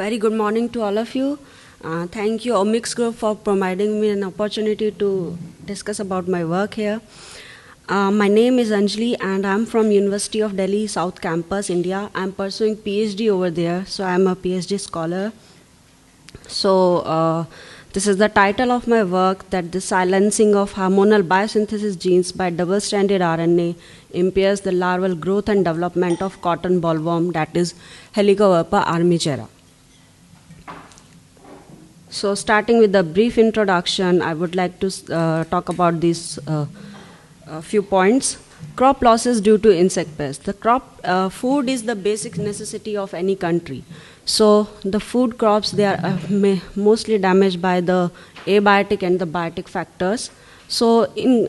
very good morning to all of you. Thank you, Omics Group, for providing me an opportunity to discuss about my work here. My name is Anjali, and I'm from University of Delhi South Campus, India. I'm pursuing PhD over there, so I'm a PhD scholar. So this is the title of my work, that the silencing of hormonal biosynthesis genes by double-stranded RNA impairs the larval growth and development of cotton bollworm, that is Helicoverpa armigera. So starting with a brief introduction, I would like to talk about these few points. Crop losses due to insect pests. The crop food is the basic necessity of any country. So the food crops, they are mostly damaged by the abiotic and the biotic factors. So in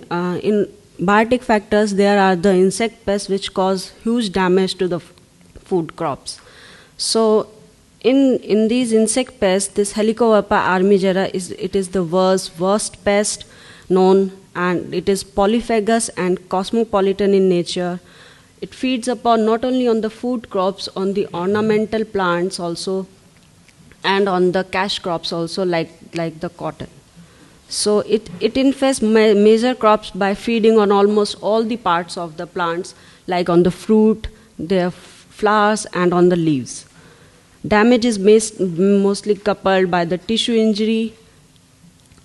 biotic factors, there are the insect pests which cause huge damage to the food crops. So in these insect pests, this Helicoverpa armigera is the worst pest known, and it is polyphagous and cosmopolitan in nature. It feeds upon not only on the food crops, on the ornamental plants also, and on the cash crops also, like the cotton. So it infests major crops by feeding on almost all the parts of the plants, like on the fruit, the flowers, and on the leaves. Damage is mostly coupled by the tissue injury,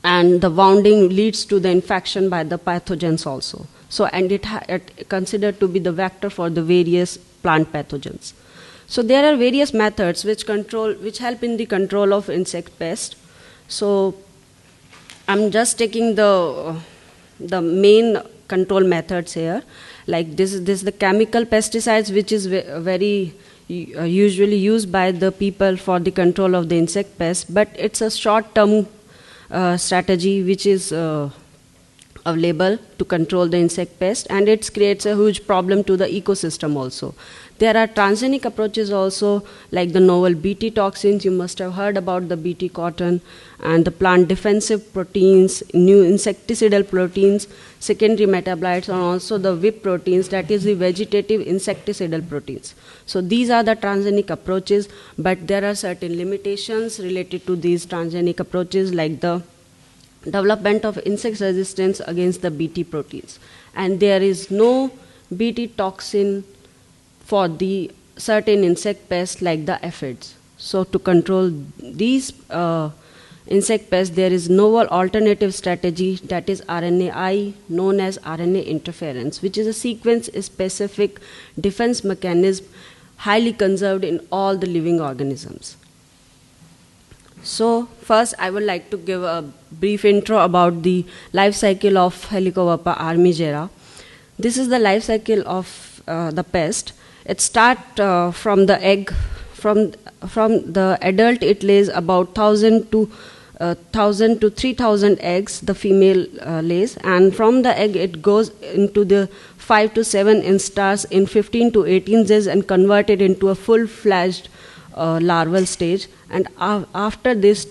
and the wounding leads to the infection by the pathogens also. So, and it considered to be the vector for the various plant pathogens. So there are various methods which help in the control of insect pest. So I'm just taking the main control methods here. Like this is the chemical pesticides, which is very usually used by the people for the control of the insect pest, but it's a short-term strategy which is available to control the insect pest, and it creates a huge problem to the ecosystem also. There are transgenic approaches also, like the novel Bt toxins. You must have heard about the Bt cotton, and the plant defensive proteins, new insecticidal proteins, secondary metabolites, and also the VIP proteins, that is the vegetative insecticidal proteins. So these are the transgenic approaches, but there are certain limitations related to these transgenic approaches, like the development of insect resistance against the Bt proteins. And there is no Bt toxin for the certain insect pests like the aphids. So to control these insect pests, there is novel alternative strategy, that is RNAi, known as RNA interference, which is a sequence-specific defense mechanism highly conserved in all the living organisms. So first, I would like to give a brief intro about the life cycle of Helicoverpa armigera. This is the life cycle of the pest. It starts from the egg. From the adult, it lays about 1,000 to 3,000 eggs, the female lays, and from the egg it goes into the 5 to 7 instars in 15 to 18 days and converted into a full-fledged larval stage. And after this,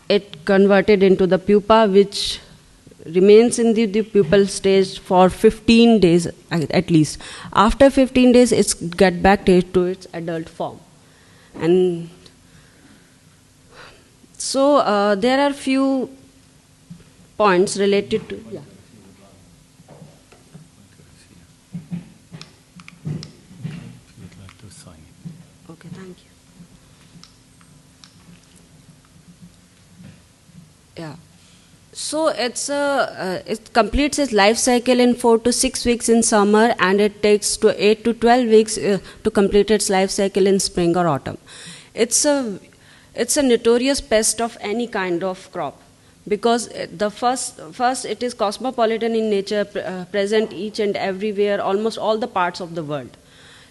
it converted into the pupa, which remains in the pupal stage for 15 days at least. After 15 days, it's get back to its adult form. And so there are few points related to... Yeah. Okay, thank you. Yeah. So it completes its life cycle in 4 to 6 weeks in summer, and it takes to 8 to 12 weeks to complete its life cycle in spring or autumn. It's a notorious pest of any kind of crop, because the first it is cosmopolitan in nature, present each and everywhere, almost all the parts of the world.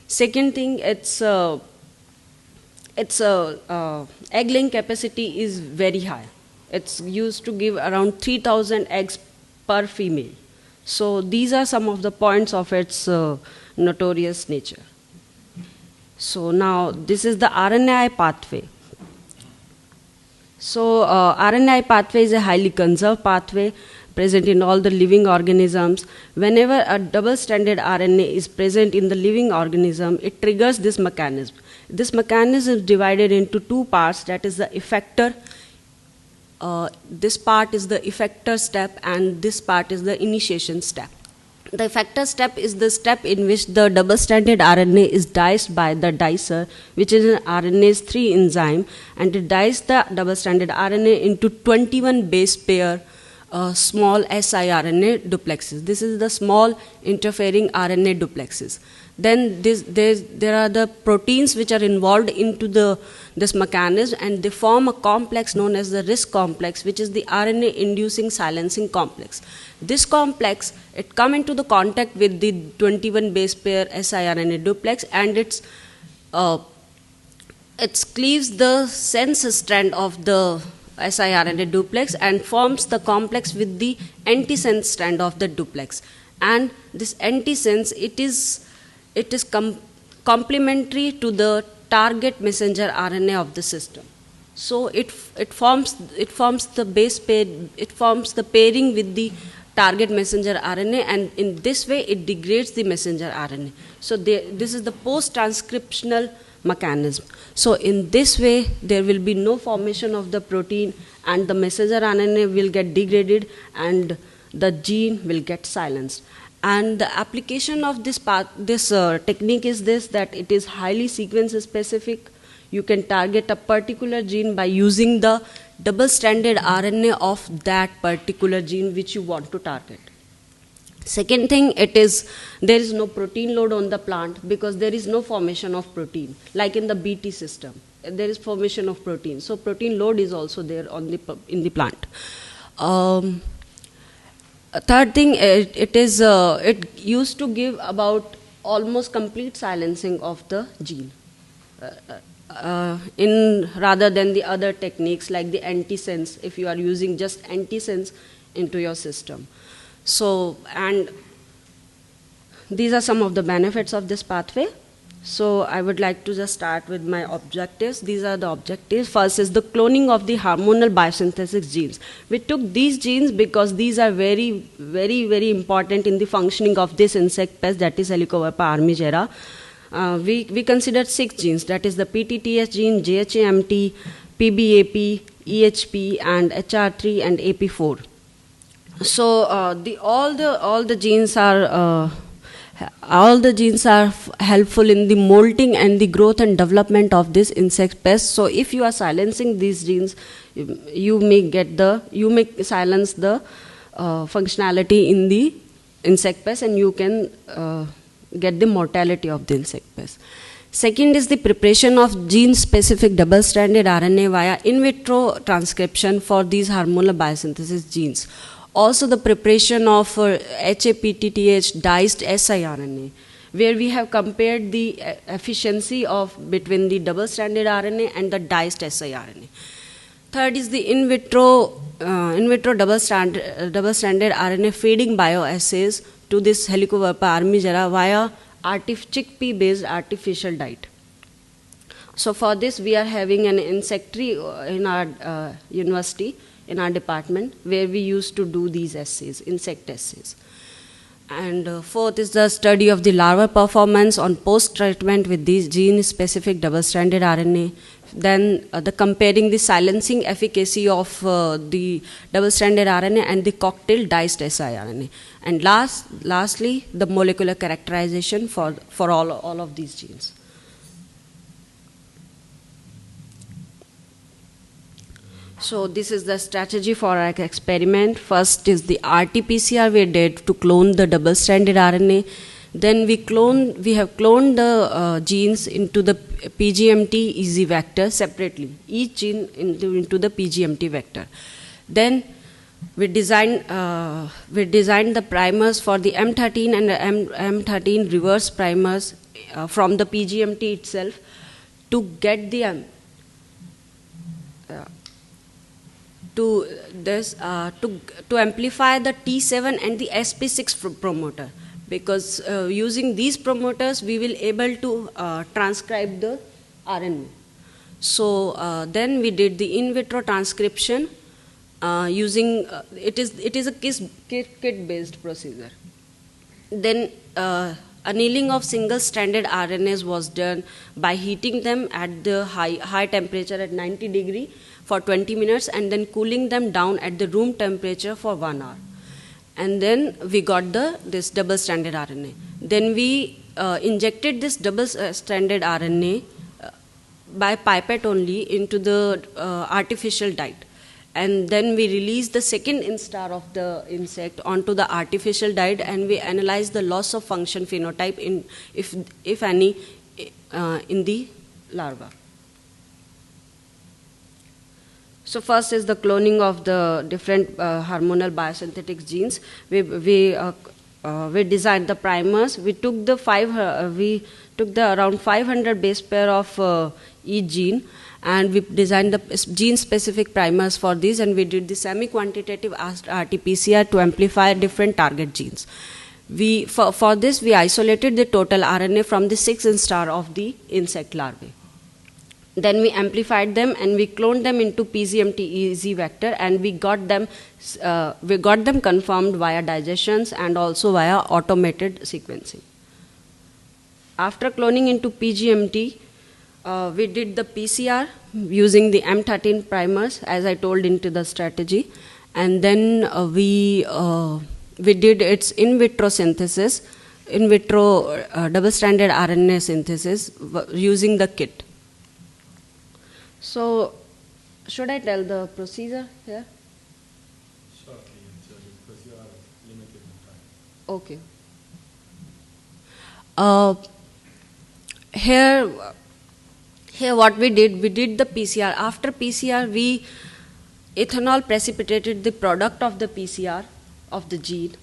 Second thing, its egg-laying capacity is very high. It's used to give around 3,000 eggs per female. So these are some of the points of its notorious nature. So now this is the RNAi pathway. So RNAi pathway is a highly conserved pathway. present in all the living organisms. Whenever a double-stranded RNA is present in the living organism, it triggers this mechanism. This mechanism is divided into two parts, that is the effector. This part is the effector step and this part is the initiation step. The effector step is the step in which the double-stranded RNA is diced by the dicer, which is an RNase 3 enzyme, and it dices the double-stranded RNA into 21 base pair small siRNA duplexes. This is the small interfering RNA duplexes. Then there are the proteins which are involved into this mechanism, and they form a complex known as the RISC complex, which is the RNA-inducing silencing complex. This complex, it comes into the contact with the 21 base pair siRNA duplex, and it cleaves the sense strand of the siRNA duplex and forms the complex with the antisense strand of the duplex. And this antisense, it is complementary to the target messenger RNA of the system. So it forms the base pair, it forms the pairing with the target messenger RNA, and in this way it degrades the messenger RNA. So this is the post-transcriptional mechanism. So in this way there will be no formation of the protein, and the messenger RNA will get degraded and the gene will get silenced. And the application of this technique is this, that it is highly sequence specific. You can target a particular gene by using the double-stranded RNA of that particular gene which you want to target. Second thing, there is no protein load on the plant because there is no formation of protein. Like in the BT system, there is formation of protein. So protein load is also there in the plant. Third thing, it used to give about almost complete silencing of the gene, rather than the other techniques like the antisense, if you are using just antisense into your system. So, and these are some of the benefits of this pathway. So I would like to just start with my objectives. These are the objectives. First is the cloning of the hormonal biosynthesis genes. We took these genes because these are very, very, very important in the functioning of this insect pest, that is Helicoverpa armigera. We considered 6 genes, that is the PTTS gene, JHAMT, PBAP, EHP, and HR3 and AP4. So all the genes are helpful in the molting and the growth and development of this insect pest. So if you are silencing these genes, you may silence the functionality in the insect pest, and you can get the mortality of the insect pest. Second is the preparation of gene-specific double-stranded RNA via in vitro transcription for these hormonal biosynthesis genes. Also the preparation of HAPTTH diced siRNA, where we have compared the efficiency between the double-stranded RNA and the diced siRNA. Third is the in vitro double-stranded RNA feeding bioassays to this Helicoverpa armigera via chickpea-based artificial diet. So for this we are having an insectary in our university, in our department, where we used to do these assays, insect assays. And fourth is the study of the larval performance on post-treatment with these gene-specific double-stranded RNA. Then the comparing the silencing efficacy of the double-stranded RNA and the cocktail diced siRNA. And lastly, the molecular characterization for all of these genes. So this is the strategy for our experiment. First is the RT-PCR we did to clone the double-stranded RNA. Then we have cloned the genes into the PGMT EZ vector separately, each gene into the PGMT vector. Then we designed the primers for the M13 and M13 reverse primers from the PGMT itself to get the to amplify the T7 and the SP6 promoter, because using these promoters we will able to transcribe the RNA. So then we did the in vitro transcription using it is a kit based procedure. Then annealing of single stranded RNAs was done by heating them at the high temperature at 90 degree for 20 minutes and then cooling them down at the room temperature for 1 hour. And then we got this double stranded RNA. Then we injected this double stranded RNA by pipette only into the artificial diet. And then we release the second instar of the insect onto the artificial diet, and we analyze the loss of function phenotype in, if any, in the larva. So first is the cloning of the different hormonal biosynthetic genes. We designed the primers. We took the around 500 base pair of each gene, and we designed the gene-specific primers for these, and we did the semi-quantitative RT-PCR to amplify different target genes. For this, we isolated the total RNA from the 6 instar of the insect larvae. Then we amplified them and we cloned them into PGMT-EZ vector, and we got them confirmed via digestions and also via automated sequencing. After cloning into PGMT, we did the PCR using the M13 primers, as I told into the strategy, and then we did its in vitro synthesis, in vitro double-stranded RNA synthesis using the kit. So, should I tell the procedure here? Shortly, because you are limited in time. Okay. Here what we did the PCR. After PCR, we ethanol precipitated the product of the PCR of the gene,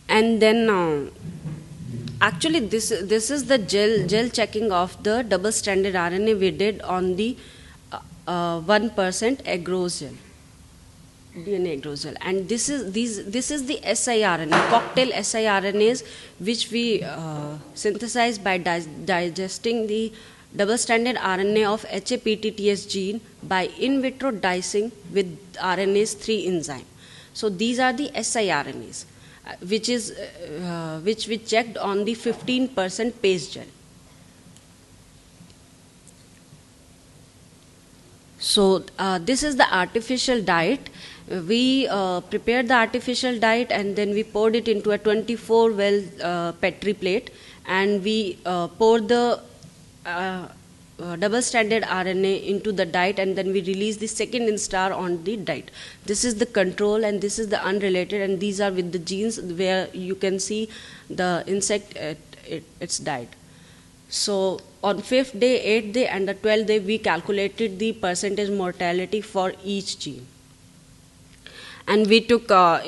and then actually this is the gel checking of the double-stranded RNA we did on the 1% agarose gel, DNA agarose gel, and this is the siRNA, cocktail siRNAs, which we synthesized by digesting the double-stranded RNA of HAPTTS gene by in vitro dicing with RNase 3 enzyme. So these are the siRNAs, which we checked on the 15% paste gel. So this is the artificial diet. We prepared the artificial diet and then we poured it into a 24 well Petri plate, and we poured the double-stranded RNA into the diet, and then we release the second instar on the diet. This is the control and this is the unrelated, and these are with the genes where you can see the insect its diet. So on 5th day, 8th day and the 12th day, we calculated the percentage mortality for each gene. And we took 3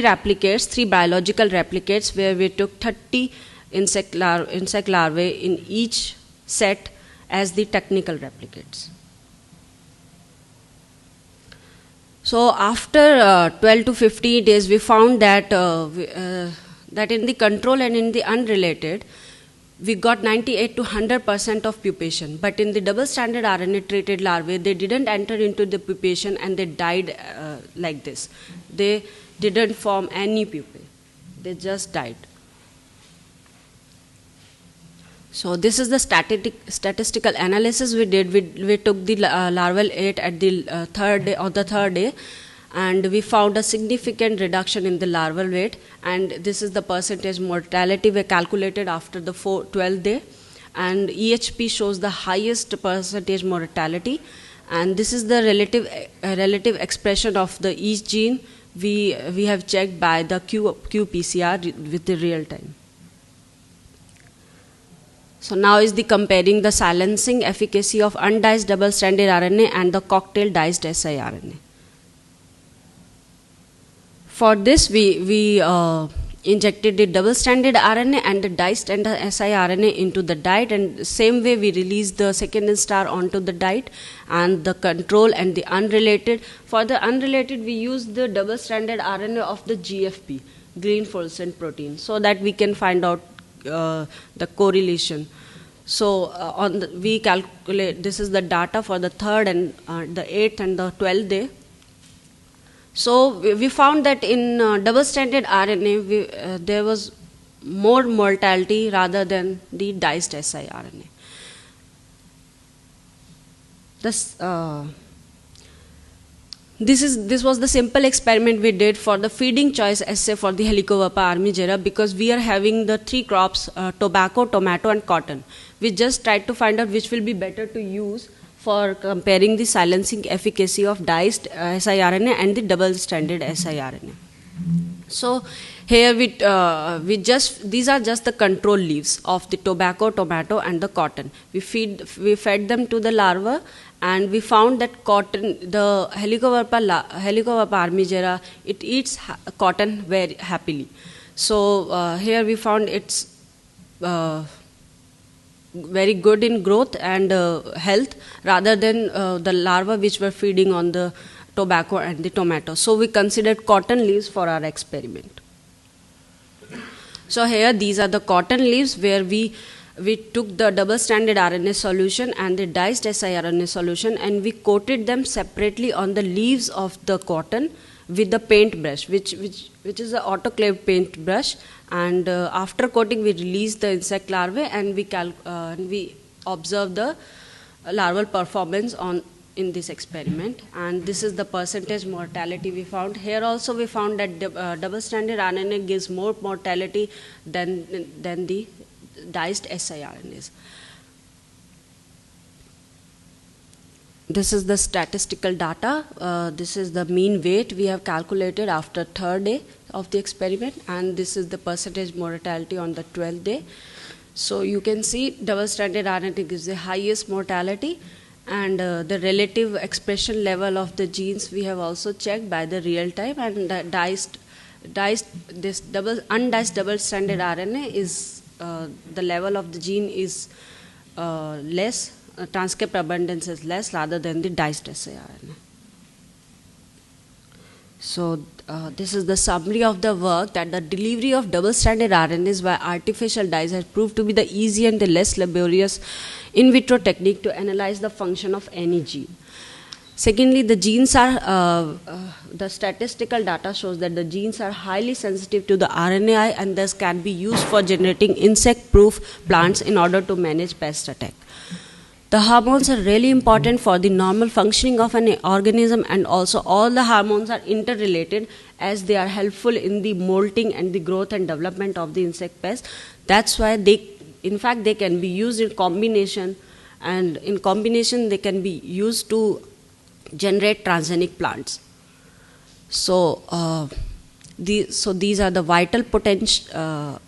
replicates, 3 biological replicates, where we took 30 insect larvae in each set as the technical replicates. So after 12 to 15 days, we found that that in the control and in the unrelated, we got 98 to 100% of pupation. But in the double-stranded RNA treated larvae, they didn't enter into the pupation and they died like this. They didn't form any pupae. They just died. So this is the statistical analysis we did. We took the larval weight at the third day, and we found a significant reduction in the larval weight, and this is the percentage mortality we calculated after the 12th day, and EHP shows the highest percentage mortality, and this is the relative expression of the each gene we have checked by the qPCR with the real time. So now is the comparing the silencing efficacy of undiced double-stranded RNA and the cocktail diced siRNA. For this, we injected the double-stranded RNA and the diced and the siRNA into the diet, and same way we released the second instar onto the diet and the control and the unrelated. For the unrelated, we used the double-stranded RNA of the GFP, green fluorescent protein, so that we can find out the correlation. So we calculate, this is the data for the 3rd and the 8th and the 12th day. So we found that in double-stranded RNA, there was more mortality rather than the diced siRNA. This was the simple experiment we did for the feeding choice assay for the Helicoverpa armigera, because we are having the three crops, tobacco, tomato and cotton. We just tried to find out which will be better to use for comparing the silencing efficacy of diced siRNA and the double-stranded siRNA. So here these are just the control leaves of the tobacco, tomato and the cotton. We fed them to the larva, and we found that cotton, the Helicoverpa armigera, it eats cotton very happily. So here we found it's very good in growth and health rather than the larvae which were feeding on the tobacco and the tomato. So we considered cotton leaves for our experiment. So here these are the cotton leaves where we took the double-stranded RNA solution and the diced siRNA solution, and we coated them separately on the leaves of the cotton with the paint brush, which is an autoclave paint brush. And after coating, we release the insect larvae, and we observe the larval performance in this experiment. And this is the percentage mortality we found. Here also we found that double-stranded RNA gives more mortality than the diced siRNAs. This is the statistical data. This is the mean weight we have calculated after third day of the experiment, and this is the percentage mortality on the 12th day. So you can see double-stranded RNA gives the highest mortality, and the relative expression level of the genes we have also checked by the real time, and the undiced double-stranded RNA is the level of the gene is less, transcript abundance is less rather than the diced siRNA. So this is the summary of the work, that the delivery of double-stranded RNAs by artificial dyes has proved to be the easy and the less laborious in vitro technique to analyze the function of any gene. Secondly, the genes are, the statistical data shows that the genes are highly sensitive to the RNAi and thus can be used for generating insect-proof plants in order to manage pest attack. The hormones are really important for the normal functioning of an organism, and also all the hormones are interrelated as they are helpful in the molting and the growth and development of the insect pest. That's why they can be used in combination, and in combination they can be used to generate transgenic plants. So, these are the vital potential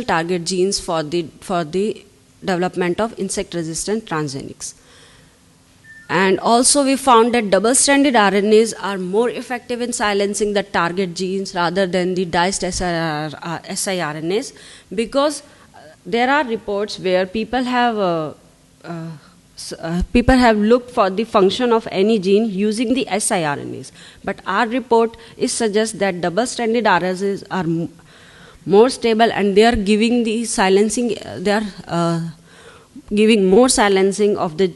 target genes for the development of insect-resistant transgenics. And also we found that double-stranded RNAs are more effective in silencing the target genes rather than the diced siRNAs, because there are reports where people have looked for the function of any gene using the siRNAs, but our report suggests that double-stranded RNAs are more stable, and they are giving the silencing. They are giving more silencing of the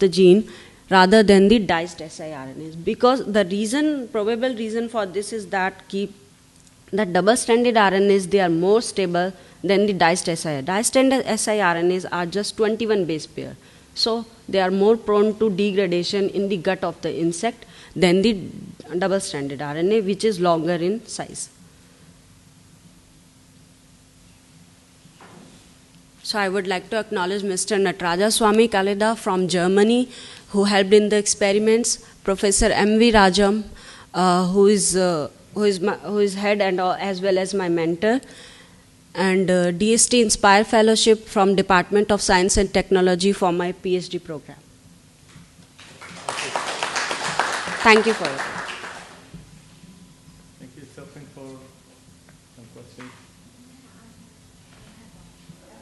gene rather than the diced siRNAs. Because the probable reason for this is that double-stranded RNAs, they are more stable than the diced siRNAs. Diced siRNAs are just 21 base pair, so they are more prone to degradation in the gut of the insect than the double-stranded RNA, which is longer in size. So I would like to acknowledge Mr. Natarajaswamy Kaleda from Germany, who helped in the experiments, Professor M.V. Rajam, who is head and as well as my mentor, and DST Inspire Fellowship from Department of Science and Technology for my PhD program. Thank you for it. Thank you, Sophin, for some questions.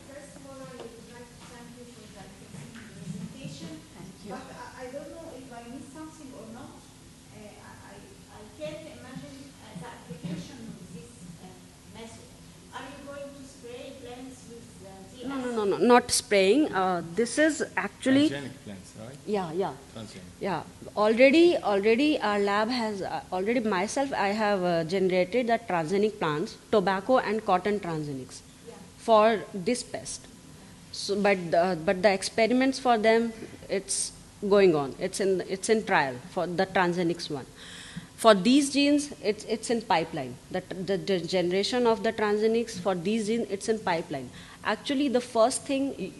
First of all, I would like to thank you for that presentation. Thank you. But I don't know if I missed something or not. I can't imagine the application of this method. Are you going to spray plants with the no, not spraying. This is actually, Transgenic plants, right? yeah. Transgenic. Yeah, already our lab has, already myself, I have generated the transgenic plants, tobacco and cotton transgenics for this pest. So, but the experiments for them, it's going on. It's in trial for the transgenics one. For these genes, it's in pipeline. The generation of the transgenics for these genes, it's in pipeline. Actually, the first thing,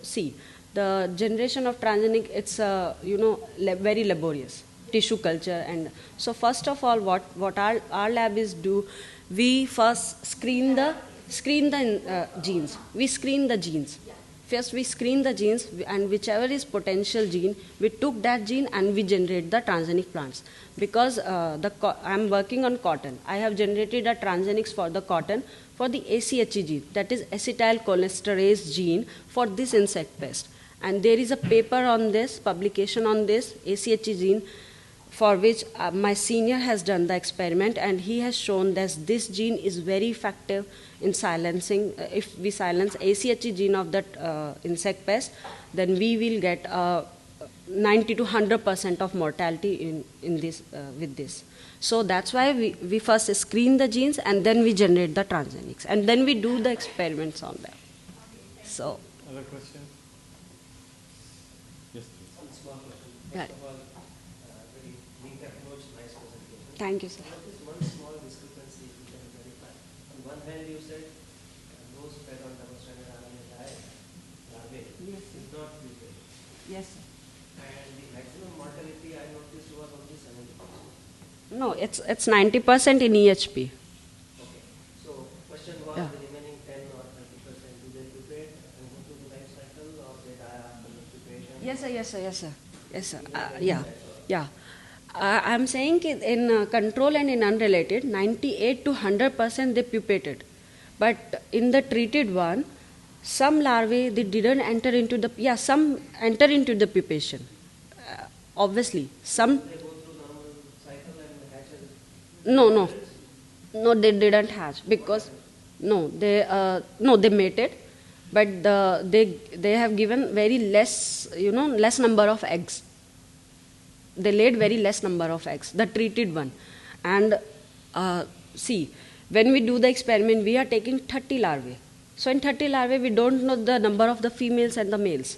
see, the generation of transgenic, it's very laborious tissue culture. And so first of all, what our lab is do, we first screen the genes. We screen the genes. First, we screen the genes, and whichever is potential gene, we took that gene and we generate the transgenic plants. Because I'm working on cotton, I have generated a transgenics for the cotton for the ACHE gene, that is acetylcholinesterase gene for this insect pest. And there is a paper on this, publication on this ACHE gene, for which my senior has done the experiment, and he has shown that this gene is very effective in silencing. If we silence ACHE gene of that insect pest, then we will get 90 to 100% of mortality in this with this. So that's why we first screen the genes and then we generate the transgenics and then we do the experiments on them. So. Other questions? Yes, please. One small question. Yeah. First of all, very neat approach, nice presentation. Thank you, sir. There is one small discrepancy if you can verify. On one hand, you said those fed on double stranded RNA diet, larvae, Yes, is not mutated. Yes, sir. And the maximum mortality I noticed was only 70%. No, it's 90% in EHP. Okay. So, question was Yeah. the remaining 10 or 30%, do they pupate and go through the life cycle or they die after the pupation? Yes, sir. Yeah. I'm saying in control and in unrelated, 98 to 100% they pupated. But in the treated one, some larvae, they didn't enter into the, some enter into the pupation. Obviously, some, They go through normal cycle and hatches? no, they didn't hatch because, they mated, but they have given very less, less number of eggs. They laid very less number of eggs, the treated one. And see, when we do the experiment, we are taking 30 larvae. So in 30 larvae, we don't know the number of the females and the males.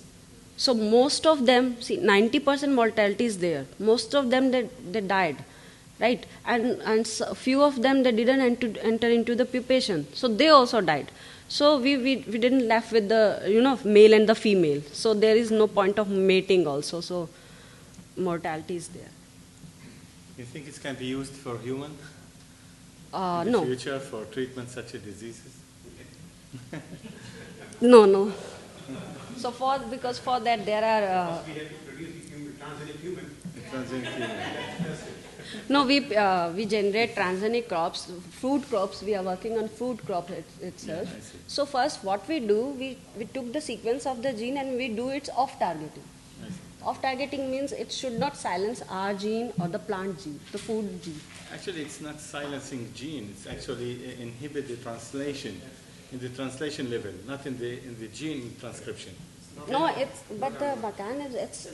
So most of them, see, 90% mortality is there. Most of them, they died, right? And few of them, they didn't enter into the pupation. So they also died. So we didn't left with the, male and the female. So there is no point of mating also. So mortality is there. You think it can be used for human No. in the future for treatment such as diseases? No. So because for that there are. We have to produce transgenic human. Transgenic human. No, we generate transgenic crops, fruit crops. We are working on fruit crop itself. I see. So first, what we do, we took the sequence of the gene and we do its off targeting. I see. Off targeting means it should not silence our gene or the plant gene, the food gene. Actually, it's not silencing gene. It's actually inhibit the translation in the translation level, not in the gene transcription. No, but the mechanism, it's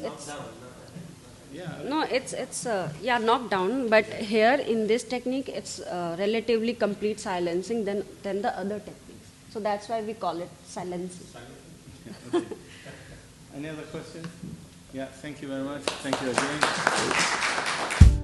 Yeah. no, it's knocked down. But here in this technique, it's relatively complete silencing than the other techniques. So that's why we call it silencing. Okay. Any other questions? Yeah. Thank you very much. Thank you again.